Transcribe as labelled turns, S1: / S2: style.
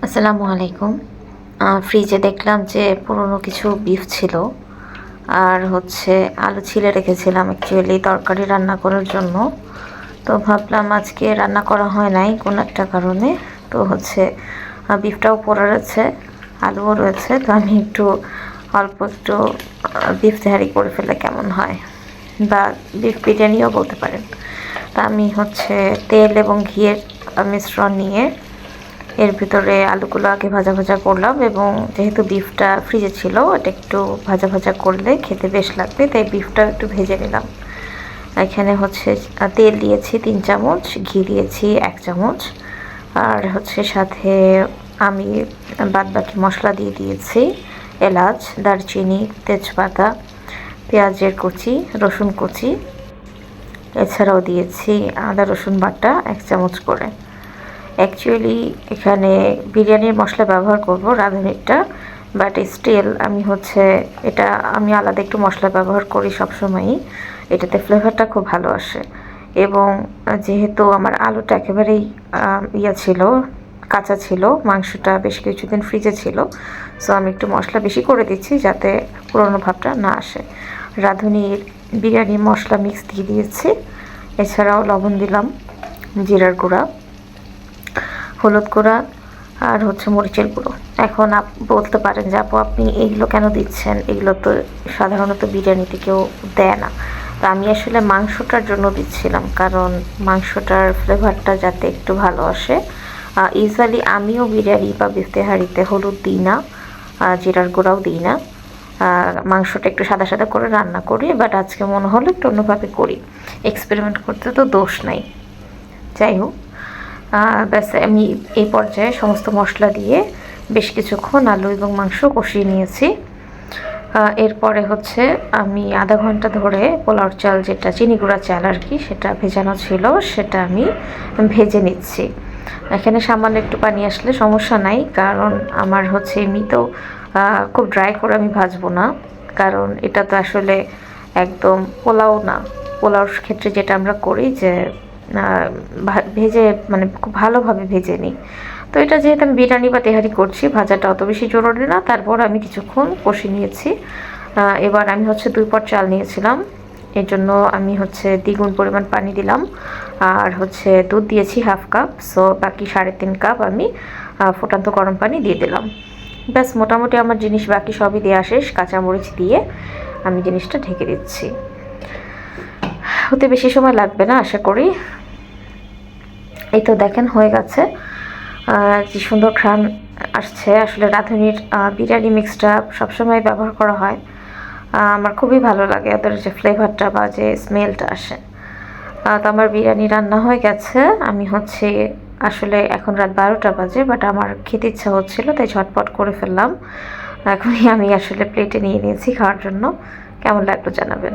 S1: আসসালামু আলাইকুম। ফ্রিজে দেখলাম যে পুরনো কিছু বিফ ছিল আর আলু ছিলে রেখেছিলাম অ্যাকচুয়ালি তরকারি রান্না করার জন্য। তো ভাবলাম আজকে রান্না করা হয় নাই কোনো একটা কারণে। তো বিফটাও পড়ে রয়েছে, আলুও রয়েছে। তো আমি অল্প একটু বিফ তেহারি করে ফেললে কেমন হয়, বা বিফ বিরিয়ানিও বলতে পারেন। তা আমি তেল এবং ঘিয়ের মিশ্রণ নিয়ে এর ভিতরে আলুগুলো আগে ভাজা ভাজা করলাম, এবং যেহেতু বিফটা ফ্রিজে ছিল এটা একটু ভাজা ভাজা করলে খেতে বেশ লাগবে, তাই বিফটাও একটু ভেজে নিলাম। এখানে তেল দিয়েছি 3 চামচ, ঘি দিয়েছি 1 চামচ, আর সাথে আমি বাদবাকি মশলা দিয়ে দিয়েছি এলাচ, দারচিনি, তেজপাতা, পেঁয়াজের কুচি, রসুন কুচি, এছাড়াও দিয়েছি আদা রসুন বাটা 1 চামচ করে। অ্যাকচুয়ালি এখানে বিরিয়ানির মশলা ব্যবহার করব রাঁধুনিটা, বাট স্টিল আমি আলাদা একটু মশলা ব্যবহার করি সবসময়ই। এটাতে ফ্লেভারটা খুব ভালো আসে, এবং যেহেতু আমার আলুটা একেবারেই ছিল, কাঁচা ছিল, মাংসটা বেশ কিছুদিন ফ্রিজে ছিল, সো আমি একটু মশলা বেশি করে দিচ্ছি যাতে পুরোনো ভাবটা না আসে। রাঁধুনির বিরিয়ানির মশলা মিক্স দিয়ে দিয়েছি, এছাড়াও লবণ দিলাম, জিরার গুঁড়া, হলুদ গুঁড়া, আর মরিচের গুঁড়ো। এখন বলতে পারেন যে আপু আপনি এইগুলো কেন দিচ্ছেন, এগুলো তো সাধারণত বিরিয়ানিতে কেউ দেয় না। তো আমি আসলে মাংসটার জন্য দিচ্ছিলাম, কারণ মাংসটার ফ্লেভারটা যাতে একটু ভালো আসে। ইউজুয়ালি আমিও বিরিয়ানি বা বিফ তেহারিতে হলুদ দিই না, জিরার গুঁড়াও দিই না। মাংসটা একটু সাদা সাদা করে রান্না করি, বাট আজকে মনে হলো একটু অন্যভাবে করি। এক্সপেরিমেন্ট করতে তো দোষ নাই। যাই হোক, ব্যাস আমি এই পর্যায়ে সমস্ত মশলা দিয়ে বেশ কিছুক্ষণ আলু এবং মাংস কষিয়ে নিয়েছি। এরপরে আমি আধা ঘন্টা ধরে পোলাওর চাল, যেটা চিনি গুঁড়া চাল আর কি, সেটা ভেজানো ছিল, সেটা আমি ভেজে নিচ্ছি। এখানে সামান্য একটু পানি আসলে সমস্যা নাই, কারণ আমার এমনিতেও খুব ড্রাই করে আমি ভাজবো না, কারণ এটা তো আসলে একদম পোলাও না। পোলাওর ক্ষেত্রে যেটা আমরা করি যে ভেজে, মানে খুব ভালোভাবে ভেজে নিই। তো এটা যেহেতু আমি বিরিয়ানি বা তেহারি করছি, ভাজাটা অত বেশি জরুরি না। তারপর আমি কিছুক্ষণ কষে নিয়েছি। এবার আমি 2 পট চাল নিয়েছিলাম, এর জন্য আমি দ্বিগুণ পরিমাণ পানি দিলাম, আর দুধ দিয়েছি 1/2 কাপ। সো বাকি 3.5 কাপ আমি ফুটান্ত গরম পানি দিয়ে দিলাম। ব্যাস মোটামুটি আমার জিনিস বাকি সবই দেওয়া শেষ। কাঁচামরিচ দিয়ে আমি জিনিসটা ঢেকে দিচ্ছি। হতে বেশি সময় লাগবে না আশা করি। এই তো দেখেন হয়ে গেছে। কি সুন্দর ঘ্রাণ আসছে। আসলে রাঁধুনির বিরিয়ানি মিক্সটা সবসময় ব্যবহার করা হয়, আমার খুবই ভালো লাগে ওদের যে ফ্লেভারটা বা যে স্মেলটা আসে। তো আমার বিরিয়ানি রান্না হয়ে গেছে। আমি আসলে এখন রাত 12টা বাজে, বাট আমার খেতে ইচ্ছা হচ্ছিল, তাই ঝটপট করে ফেললাম। এখনই আমি আসলে প্লেটে নিয়ে নিয়েছি খাওয়ার জন্য। কেমন লাগলো জানাবেন।